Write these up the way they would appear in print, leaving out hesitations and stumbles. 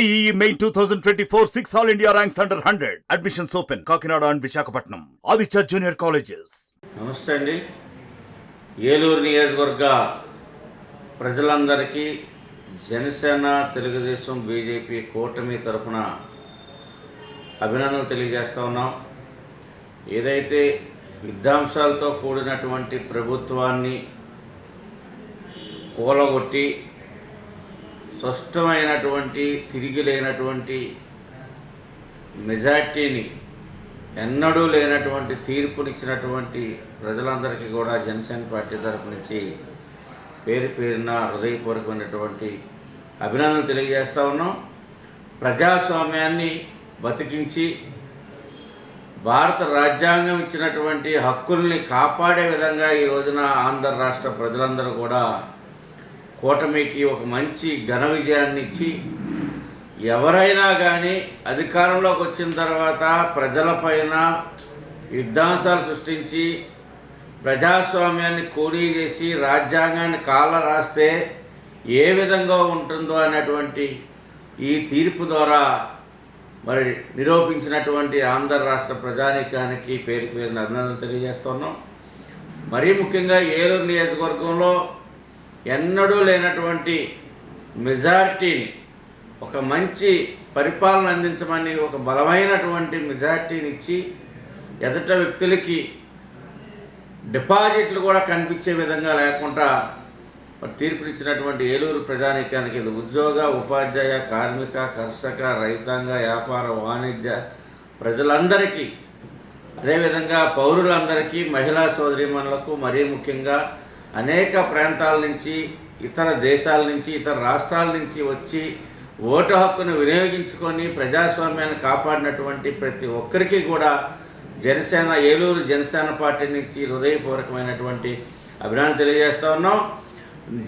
JEE Main 2024 6 All India ranks under 100. Admissions open. Kakinada and Visakhapatnam. Aditya Junior Colleges. నమస్తే అండి. ఏలూరు నియోజకవర్గ ప్రజలందరికీ Janasena, Telugu Desam, BJP కూటమి తరఫున అభినందనలు తెలియజేస్తూ ఉన్నాం. ఏదైతే విధ్వంసాలతో కూడినటువంటి ప్రభుత్వాన్ని కూలగొట్టి స్పష్టమైనటువంటి తిరిగి లేనటువంటి మెజార్టీని ఎన్నడూ లేనటువంటి తీర్పునిచ్చినటువంటి ప్రజలందరికీ కూడా జనసేన పార్టీ తరపు నుంచి పేరున హృదయపూర్వకమైనటువంటి అభినందనలు తెలియజేస్తూ ఉన్నాం. ప్రజాస్వామ్యాన్ని బతికించి భారత రాజ్యాంగం ఇచ్చినటువంటి హక్కుల్ని కాపాడే విధంగా ఈ రోజున ఆంధ్ర రాష్ట్ర ప్రజలందరూ కూడా కూటమికి ఒక మంచి ఘన విజయాన్ని ఇచ్చి, ఎవరైనా కానీ అధికారంలోకి వచ్చిన తర్వాత ప్రజలపైన విధ్వంసాలు సృష్టించి ప్రజాస్వామ్యాన్ని కూలీ చేసి రాజ్యాంగాన్ని కాళ్ళ రాస్తే ఏ విధంగా ఉంటుందో అనేటువంటి ఈ తీర్పు ద్వారా మరి నిరూపించినటువంటి ఆంధ్ర రాష్ట్ర ప్రజానీకానికి పేరున అభినందనలు తెలియజేస్తున్నాం. మరీ ముఖ్యంగా ఏలూరు నియోజకవర్గంలో ఎన్నడూ లేనటువంటి మెజార్టీని, ఒక మంచి పరిపాలన అందించమని ఒక బలమైనటువంటి మెజార్టీని ఇచ్చి ఎదుట వ్యక్తులకి డిపాజిట్లు కూడా కనిపించే విధంగా లేకుండా తీర్పునిచ్చినటువంటి ఏలూరు ప్రజానీకానికి ఇది ఉద్యోగ, ఉపాధ్యాయ, కార్మిక, కర్షక, రైతాంగ, వ్యాపార, వాణిజ్య ప్రజలందరికీ, అదేవిధంగా పౌరులందరికీ, మహిళా సోదరీమణులకు, మరీ ముఖ్యంగా అనేక ప్రాంతాల నుంచి, ఇతర దేశాల నుంచి, ఇతర రాష్ట్రాల నుంచి వచ్చి ఓటు హక్కును వినియోగించుకొని ప్రజాస్వామ్యాన్ని కాపాడినటువంటి ప్రతి ఒక్కరికి కూడా జనసేన, ఏలూరు జనసేన పార్టీ నుంచి హృదయపూర్వకమైనటువంటి అభినందనలు తెలియజేస్తూ ఉన్నాం.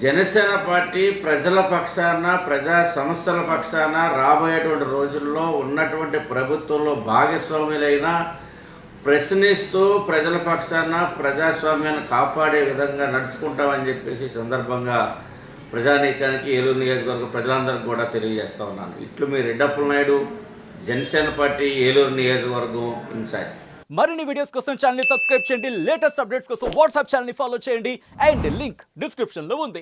జనసేన పార్టీ ప్రజల పక్షాన, ప్రజా సమస్యల పక్షాన రాబోయేటువంటి రోజుల్లో ఉన్నటువంటి ప్రభుత్వంలో భాగస్వాములైన ప్రశ్నిస్తూ ప్రజల పక్షాన ప్రజాస్వామ్యాన్ని కాపాడే విధంగా నడుచుకుంటామని చెప్పేసి సందర్భంగా ప్రజానీకానికి, ఏలూరు నియోజకవర్గ ప్రజలందరికీ కూడా తెలియజేస్తూ ఉన్నాను. ఇట్లు మీ రెడ్డప్పల నాయుడు, జనసేన పార్టీ, ఏలూరు నియోజకవర్గం ఇన్ఛార్జ్. మరిన్ని వీడియోస్ కోసం ఛానల్ ని సబ్స్క్రైబ్ చేయండి. లేటెస్ట్ అప్డేట్స్ కోసం వాట్సాప్ ఛానల్ ని ఫాలో చేయండి. అండ్ లింక్ డిస్క్రిప్షన్ లో ఉంది.